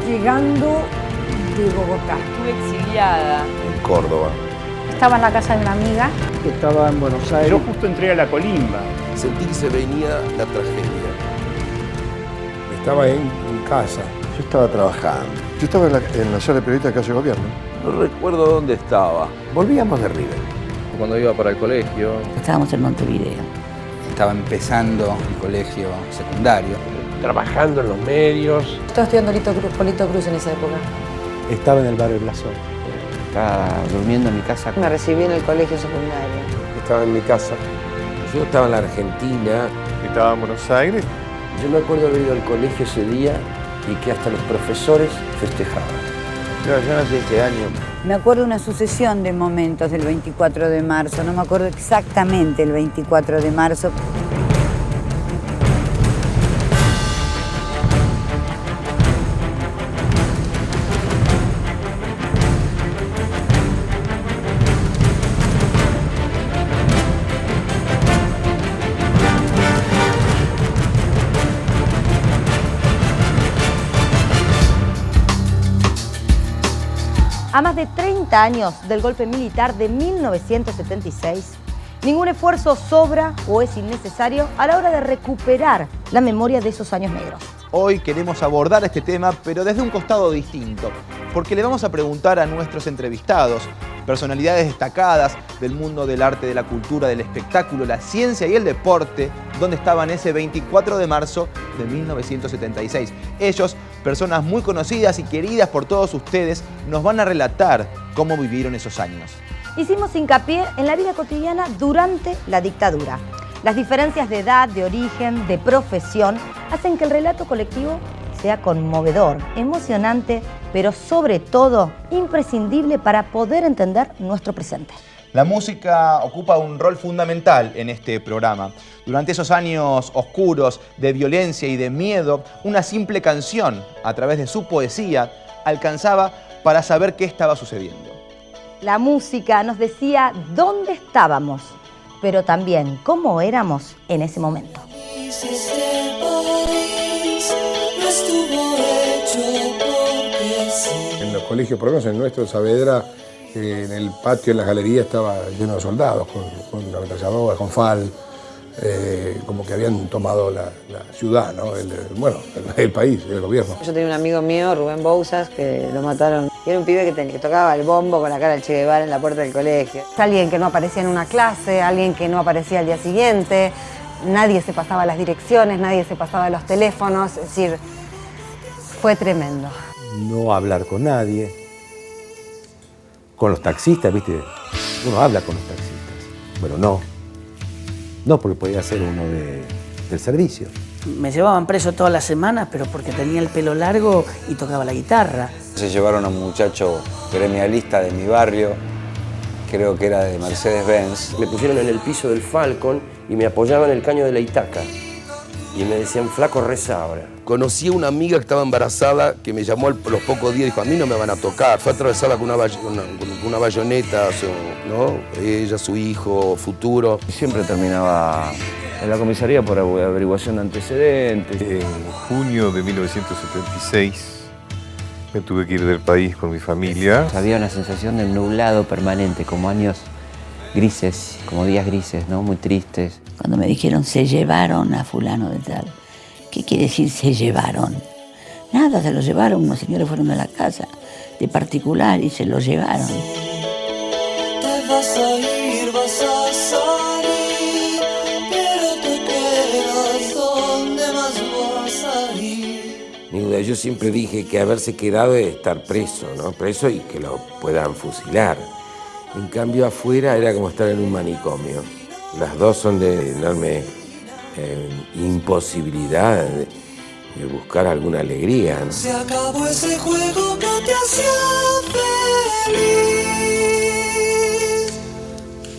llegando de Bogotá. Estuve exiliada. En Córdoba. Estaba en la casa de una amiga. Que estaba en Buenos Aires. Yo justo entré a la colimba. Sentí que se venía la tragedia. Estaba en casa. Yo estaba trabajando. Yo estaba en la sala de periodistas de Casa de Gobierno. No recuerdo dónde estaba. Volvíamos de River. Cuando iba para el colegio. Estábamos en Montevideo. Estaba empezando el colegio secundario. Trabajando en los medios. Estaba estudiando Polito Cruz en esa época. Estaba en el barrio Blasón. Estaba durmiendo en mi casa. Me recibí en el colegio secundario. Estaba en mi casa. Yo estaba en la Argentina. Estaba en Buenos Aires. Yo me acuerdo haber ido al colegio ese día y que hasta los profesores festejaban. Yo nací este año. Me acuerdo una sucesión de momentos del 24 de marzo. No me acuerdo exactamente el 24 de marzo. A más de 30 años del golpe militar de 1976, ningún esfuerzo sobra o es innecesario a la hora de recuperar la memoria de esos años negros. Hoy queremos abordar este tema, pero desde un costado distinto, porque le vamos a preguntar a nuestros entrevistados, personalidades destacadas del mundo del arte, de la cultura, del espectáculo, la ciencia y el deporte, dónde estaban ese 24 de marzo de 1976. Ellos, personas muy conocidas y queridas por todos ustedes, nos van a relatar cómo vivieron esos años. Hicimos hincapié en la vida cotidiana durante la dictadura. Las diferencias de edad, de origen, de profesión, hacen que el relato colectivo sea conmovedor, emocionante, pero sobre todo imprescindible para poder entender nuestro presente. La música ocupa un rol fundamental en este programa. Durante esos años oscuros de violencia y de miedo, una simple canción, a través de su poesía, alcanzaba para saber qué estaba sucediendo. La música nos decía dónde estábamos, pero también cómo éramos en ese momento. En los colegios, por lo menos en nuestro, Saavedra, en el patio, en las galerías, estaba lleno de soldados, con ametralladoras, con FAL, como que habían tomado la ciudad, ¿no? El país, el gobierno. Yo tenía un amigo mío, Rubén Bouzas, que lo mataron. Y era un pibe que tocaba el bombo con la cara del Che Guevara en la puerta del colegio. Alguien que no aparecía en una clase, alguien que no aparecía al día siguiente, nadie se pasaba las direcciones, nadie se pasaba los teléfonos, es decir, fue tremendo. No hablar con nadie. Con los taxistas, ¿viste? Uno habla con los taxistas. Bueno, no porque podía ser uno del servicio. Me llevaban preso todas las semanas, pero porque tenía el pelo largo y tocaba la guitarra. Se llevaron a un muchacho gremialista de mi barrio, creo que era de Mercedes-Benz. Me pusieron en el piso del Falcon y me apoyaban el caño de la Itaca. Y me decían, flaco, reza ahora. Conocí a una amiga que estaba embarazada que me llamó a los pocos días y dijo, a mí no me van a tocar. Fue atravesada con una bayoneta, ¿no? Ella, su hijo, futuro. Siempre terminaba en la comisaría por averiguación de antecedentes. En junio de 1976 me tuve que ir del país con mi familia. Había una sensación de nublado permanente, como años grises, como días grises, ¿no? Muy tristes. Cuando me dijeron, se llevaron a fulano de tal. ¿Qué quiere decir se llevaron? Nada, se lo llevaron, unos señores fueron a la casa de particular y se lo llevaron. Te vas a ir, vas a salir, pero te quedas donde más vas a ir. Ni duda, yo siempre dije que haberse quedado es estar preso, ¿no? Preso y que lo puedan fusilar. En cambio, afuera era como estar en un manicomio. Las dos son de enorme imposibilidad de buscar alguna alegría, ¿no? Se acabó ese juego que te hacía feliz.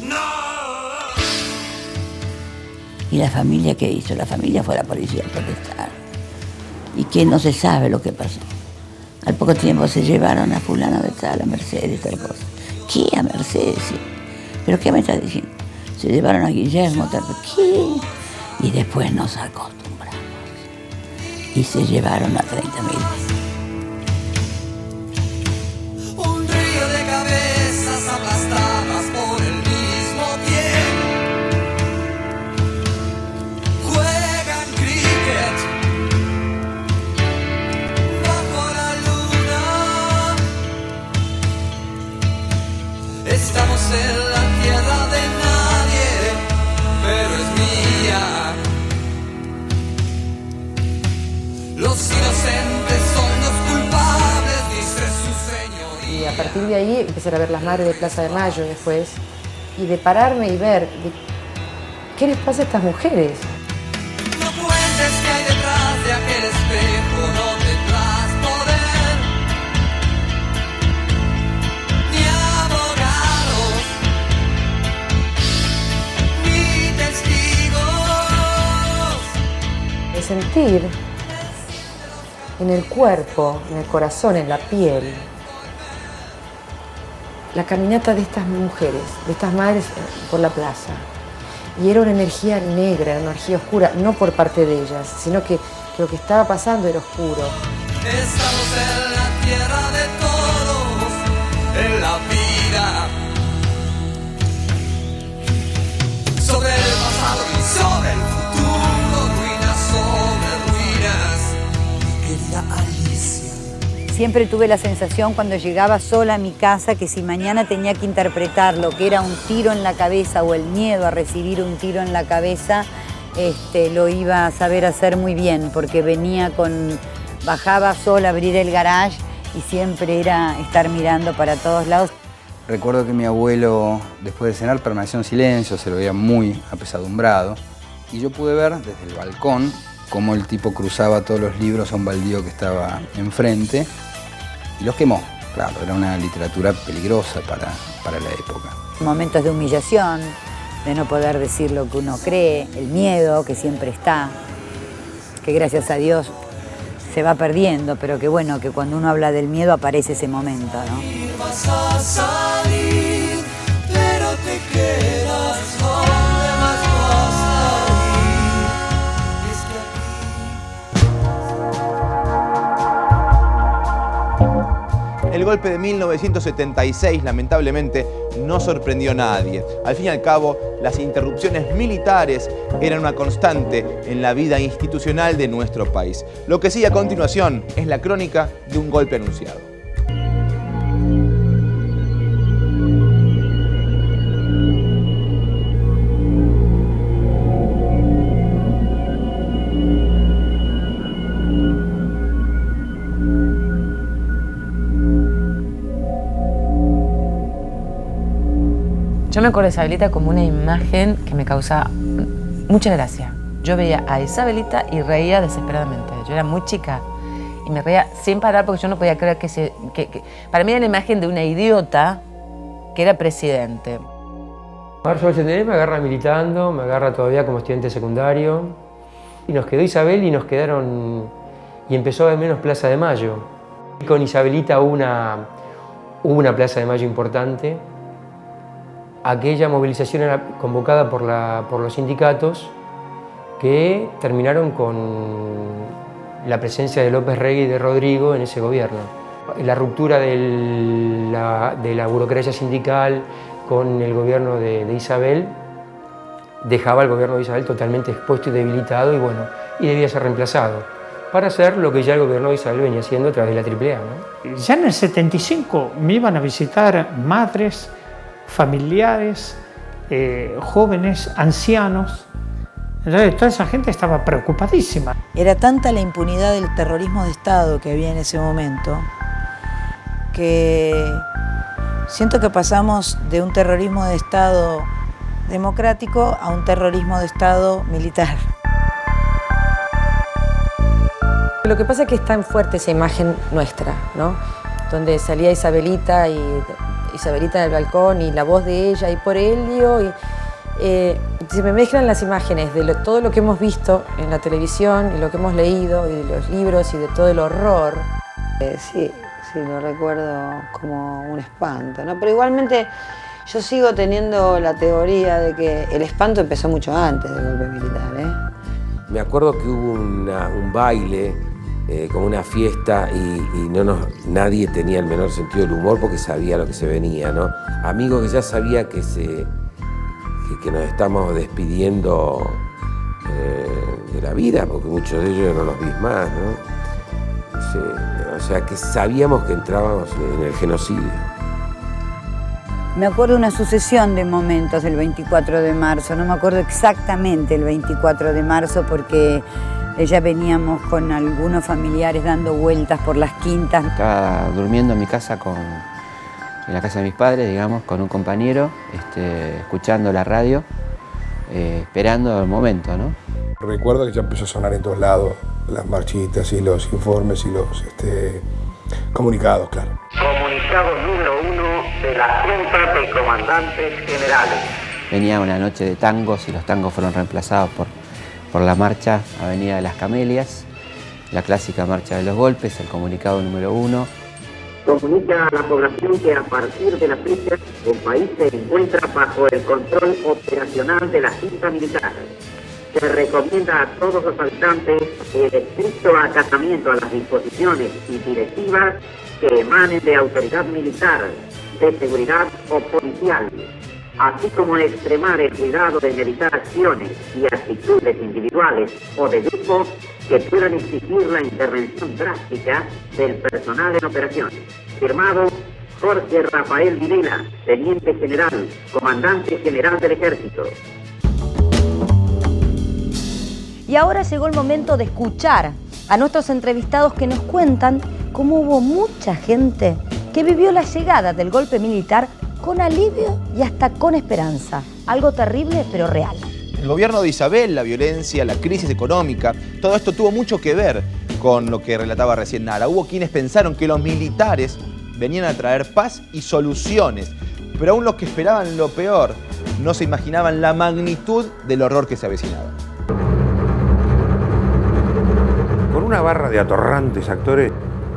No. ¿Y la familia qué hizo? La familia fue a la policía a protestar. ¿Y qué? No se sabe lo que pasó. Al poco tiempo se llevaron a fulano de tal, a Mercedes, tal cosa. ¿Qué? A Mercedes, sí. ¿Pero qué me estás diciendo? Se llevaron a Guillermo, tal cosa. ¿Qué? Y después nos acostumbramos. Y se llevaron a 30.000. partir de ahí empecé a ver las madres de Plaza de Mayo después, y de pararme y ver qué les pasa a estas mujeres. No cuentes que hay detrás de aquel espejo, no tendrás poder, ni abogados, ni testigos. De sentir en el cuerpo, en el corazón, en la piel, la caminata de estas mujeres, de estas madres por la plaza. Y era una energía negra, una energía oscura, no por parte de ellas, sino que lo que estaba pasando era oscuro. Estamos en la tierra de todos, en la vida, sobre el pasado y sobre el futuro, ruinas sobre ruinas, querida Alicia. Siempre tuve la sensación cuando llegaba sola a mi casa que si mañana tenía que interpretar lo que era un tiro en la cabeza o el miedo a recibir un tiro en la cabeza, lo iba a saber hacer muy bien, porque bajaba sola a abrir el garage y siempre era estar mirando para todos lados. Recuerdo que mi abuelo, después de cenar, permaneció en silencio, se lo veía muy apesadumbrado. Y yo pude ver desde el balcón cómo el tipo cruzaba todos los libros a un baldío que estaba enfrente y los quemó. Claro, era una literatura peligrosa para la época. Momentos de humillación, de no poder decir lo que uno cree, el miedo que siempre está, que gracias a Dios se va perdiendo, pero que bueno, que cuando uno habla del miedo aparece ese momento, ¿no? Vas a salir, pero te quedas donde más vas a ir. El golpe de 1976, lamentablemente, no sorprendió a nadie. Al fin y al cabo, las interrupciones militares eran una constante en la vida institucional de nuestro país. Lo que sigue a continuación es la crónica de un golpe anunciado. Yo me acuerdo de Isabelita como una imagen que me causaba mucha gracia. Yo veía a Isabelita y reía desesperadamente. Yo era muy chica y me reía sin parar porque yo no podía creer que para mí era la imagen de una idiota que era presidente. Marzo del 79 me agarra militando, me agarra todavía como estudiante secundario. Y nos quedó Isabel y y empezó a haber menos Plaza de Mayo. Y con Isabelita hubo una Plaza de Mayo importante. Aquella movilización era convocada por los sindicatos que terminaron con la presencia de López Rega y de Rodrigo en ese gobierno. La ruptura de la burocracia sindical con el gobierno de Isabel dejaba al gobierno de Isabel totalmente expuesto y debilitado y debía ser reemplazado para hacer lo que ya el gobierno de Isabel venía haciendo a través de la AAA, ¿no? Ya en el 75 me iban a visitar madres, familiares, jóvenes, ancianos. Entonces toda esa gente estaba preocupadísima. Era tanta la impunidad del terrorismo de Estado que había en ese momento que siento que pasamos de un terrorismo de Estado democrático a un terrorismo de Estado militar. Lo que pasa es que es tan fuerte esa imagen nuestra, ¿no? Donde salía Isabelita y Isabelita en el balcón y la voz de ella y por Helio y se me mezclan las imágenes de todo lo que hemos visto en la televisión y lo que hemos leído y de los libros y de todo el horror. Sí, lo recuerdo como un espanto, ¿no? Pero igualmente yo sigo teniendo la teoría de que el espanto empezó mucho antes del golpe militar, ¿eh? Me acuerdo que hubo un baile, como una fiesta, y nadie tenía el menor sentido del humor porque sabía lo que se venía, ¿no? Amigos que ya sabía que nos estamos despidiendo de la vida, porque muchos de ellos no los vi más, ¿no? Sí, o sea que sabíamos que entrábamos en el genocidio. Me acuerdo de una sucesión de momentos del 24 de marzo, no me acuerdo exactamente el 24 de marzo porque ya veníamos con algunos familiares dando vueltas por las quintas. Estaba durmiendo en mi casa en la casa de mis padres, digamos, con un compañero, escuchando la radio, esperando el momento, ¿no? Recuerdo que ya empezó a sonar en todos lados las marchitas y los informes y los comunicados, claro. Comunicado número 1 de la Junta de Comandantes Generales. Venía una noche de tangos y los tangos fueron reemplazados por la marcha Avenida de las Camelias, la clásica marcha de los golpes, el comunicado número 1. Comunica a la población que a partir de la fecha el país se encuentra bajo el control operacional de la Junta Militar. Se recomienda a todos los habitantes el estricto acatamiento a las disposiciones y directivas que emanen de autoridad militar, de seguridad o policial, así como extremar el cuidado de evitar acciones y actitudes individuales o de grupo que puedan exigir la intervención drástica del personal en operaciones. Firmado Jorge Rafael Videla, Teniente General, Comandante General del Ejército. Y ahora llegó el momento de escuchar a nuestros entrevistados que nos cuentan cómo hubo mucha gente que vivió la llegada del golpe militar con alivio y hasta con esperanza. Algo terrible pero real. El gobierno de Isabel, la violencia, la crisis económica, todo esto tuvo mucho que ver con lo que relataba recién Nara. Hubo quienes pensaron que los militares venían a traer paz y soluciones, pero aún los que esperaban lo peor no se imaginaban la magnitud del horror que se avecinaba. Con una barra de atorrantes actores,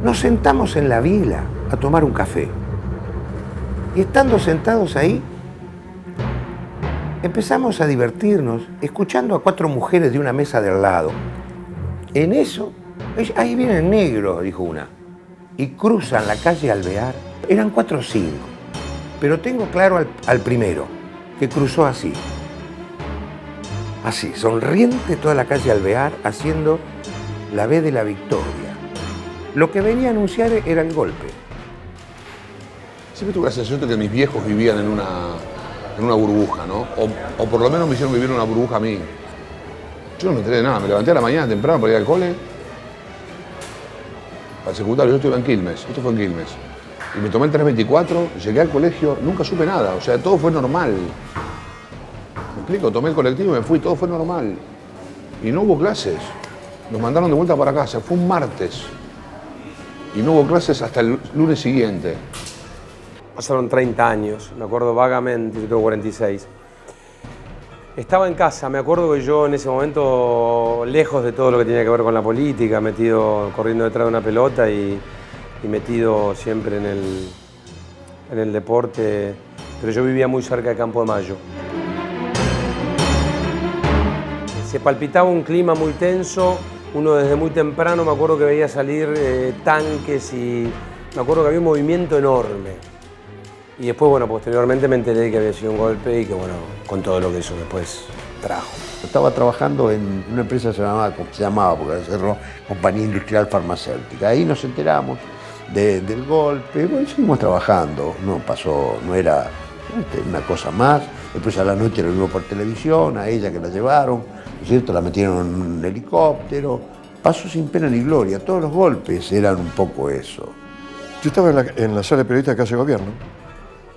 nos sentamos en la vila a tomar un café. Y estando sentados ahí, empezamos a divertirnos escuchando a 4 mujeres de una mesa de al lado. En eso, ahí viene el negro, dijo una, y cruzan la calle Alvear. Eran 4 o 5, pero tengo claro al primero, que cruzó así, sonriente toda la calle Alvear, haciendo la B de la victoria. Lo que venía a anunciar era el golpe. Siempre tuve la sensación de que mis viejos vivían en una burbuja, ¿no? O por lo menos me hicieron vivir una burbuja a mí. Yo no me enteré de nada, me levanté a la mañana temprano para ir al cole. Al secundario, yo estuve en Quilmes, esto fue en Quilmes. Y me tomé el 324, llegué al colegio, nunca supe nada, o sea, todo fue normal. ¿Me explico? Tomé el colectivo y me fui, todo fue normal. Y no hubo clases. Nos mandaron de vuelta para casa, fue un martes. Y no hubo clases hasta el lunes siguiente. Pasaron 30 años, me acuerdo vagamente, yo tengo 46. Estaba en casa, me acuerdo que yo en ese momento, lejos de todo lo que tenía que ver con la política, metido, corriendo detrás de una pelota y metido siempre en el deporte, pero yo vivía muy cerca de Campo de Mayo. Se palpitaba un clima muy tenso, uno desde muy temprano me acuerdo que veía salir tanques y me acuerdo que había un movimiento enorme. Y después, bueno, posteriormente me enteré que había sido un golpe y que, bueno, con todo lo que eso después trajo. Estaba trabajando en una empresa que se llamaba, porque cerró, Compañía Industrial Farmacéutica. Ahí nos enteramos del golpe, bueno, seguimos trabajando, no pasó, no era una cosa más. Después a la noche lo vimos por televisión, a ella que la llevaron, ¿no es cierto? La metieron en un helicóptero. Pasó sin pena ni gloria, todos los golpes eran un poco eso. Yo estaba en la sala de periodistas de Casa de Gobierno.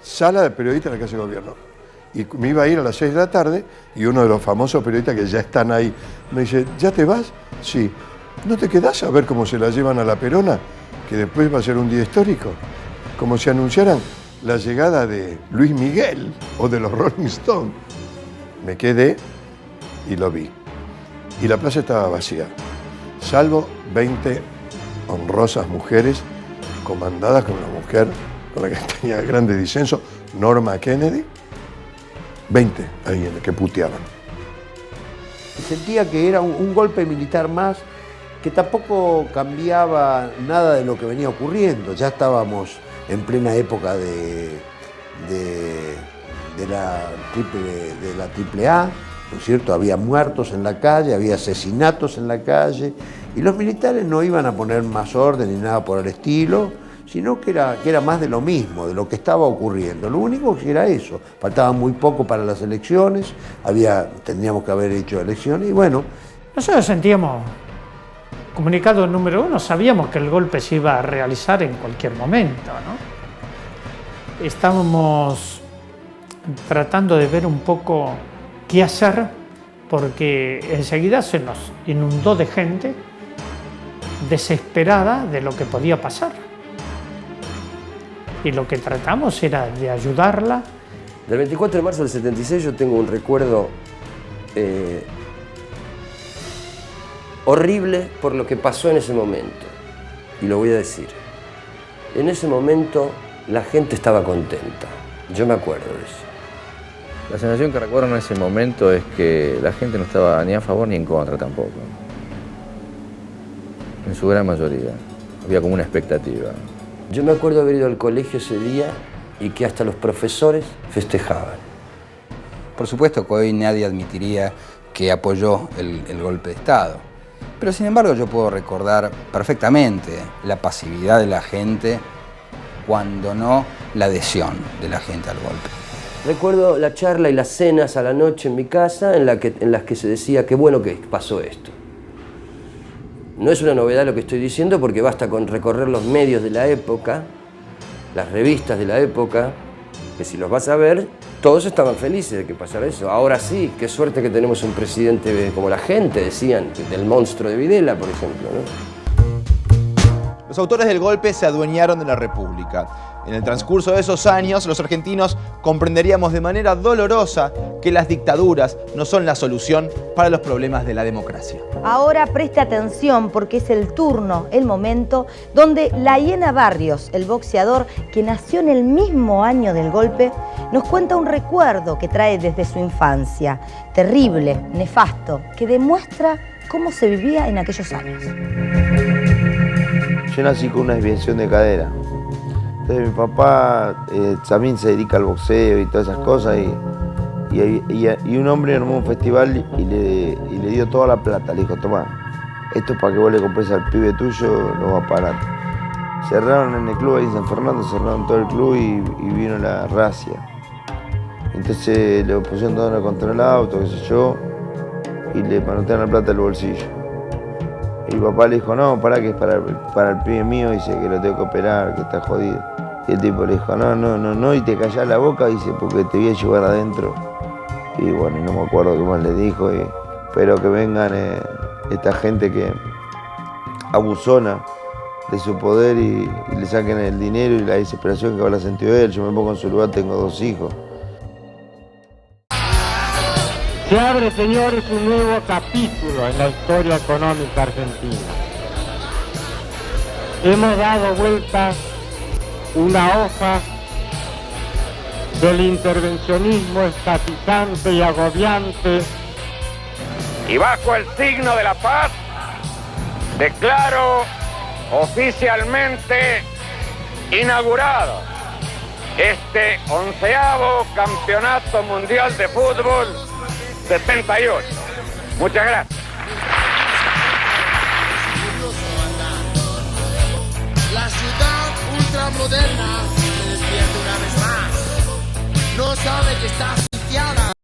Sala de periodistas de la Casa de Gobierno. Y me iba a ir a las 6 de la tarde y uno de los famosos periodistas que ya están ahí me dice, ¿ya te vas? Sí. ¿No te quedás a ver cómo se la llevan a la Perona? Que después va a ser un día histórico. Como si anunciaran la llegada de Luis Miguel o de los Rolling Stones. Me quedé y lo vi. Y la plaza estaba vacía, salvo 20 honrosas mujeres comandadas con una mujer con la que tenía grandes disensos, Norma Kennedy, 20 ahí que puteaban. Sentía que era un golpe militar más, que tampoco cambiaba nada de lo que venía ocurriendo. Ya estábamos en plena época de la AAA, ¿no es cierto? Había muertos en la calle, había asesinatos en la calle, y los militares no iban a poner más orden ni nada por el estilo, sino que era más de lo mismo, de lo que estaba ocurriendo. Lo único que era eso, faltaba muy poco para las elecciones, tendríamos que haber hecho elecciones, y bueno. Nosotros sentíamos, comunicado número 1, sabíamos que el golpe se iba a realizar en cualquier momento, ¿no? estábamos tratando de ver un poco qué hacer, porque enseguida se nos inundó de gente desesperada de lo que podía pasar. Y lo que tratamos era de ayudarla. Del 24 de marzo del 76 yo tengo un recuerdo horrible por lo que pasó en ese momento. Y lo voy a decir. En ese momento la gente estaba contenta. Yo me acuerdo de eso. La sensación que recuerdo en ese momento es que la gente no estaba ni a favor ni en contra tampoco. En su gran mayoría. Había como una expectativa. Yo me acuerdo haber ido al colegio ese día y que hasta los profesores festejaban. Por supuesto que hoy nadie admitiría que apoyó el golpe de Estado. Pero sin embargo yo puedo recordar perfectamente la pasividad de la gente, cuando no la adhesión de la gente al golpe. Recuerdo la charla y las cenas a la noche en mi casa en las que se decía qué bueno que pasó esto. No es una novedad lo que estoy diciendo porque basta con recorrer los medios de la época, las revistas de la época, que si los vas a ver, todos estaban felices de que pasara eso. Ahora sí, qué suerte que tenemos un presidente como la gente, decían, del monstruo de Videla, por ejemplo, ¿no? Los autores del golpe se adueñaron de la República. En el transcurso de esos años, los argentinos comprenderíamos de manera dolorosa que las dictaduras no son la solución para los problemas de la democracia. Ahora preste atención porque es el turno, el momento, donde la Hiena Barrios, el boxeador que nació en el mismo año del golpe, nos cuenta un recuerdo que trae desde su infancia, terrible, nefasto, que demuestra cómo se vivía en aquellos años. Yo nací con una desviación de cadera. Entonces mi papá también se dedica al boxeo y todas esas cosas y un hombre armó un festival y le dio toda la plata. Le dijo, tomá, esto es para que vos le compres al pibe tuyo, lo va a parar. Cerraron en el club ahí en San Fernando, cerraron todo el club y vino la racia. Entonces le pusieron todo contra el auto, qué sé yo, y le manotearon la plata del bolsillo. Y mi papá le dijo, no, pará que es para el pibe mío, dice que lo tengo que operar, que está jodido. Y el tipo le dijo, no, y te callás la boca, dice, porque te voy a llevar adentro. Y bueno, no me acuerdo qué más le dijo, y espero que vengan esta gente que abusona de su poder y le saquen el dinero y la desesperación que habrá sentido él. Yo me pongo en su lugar, tengo 2 hijos. Se abre, señores, un nuevo capítulo en la historia económica argentina. Hemos dado vuelta una hoja del intervencionismo estatizante y agobiante. Y bajo el signo de la paz, declaro oficialmente inaugurado este 11º Campeonato Mundial de Fútbol 78. Muchas gracias. La ciudad ultramoderna se despierta una vez más. No sabe que está sitiada.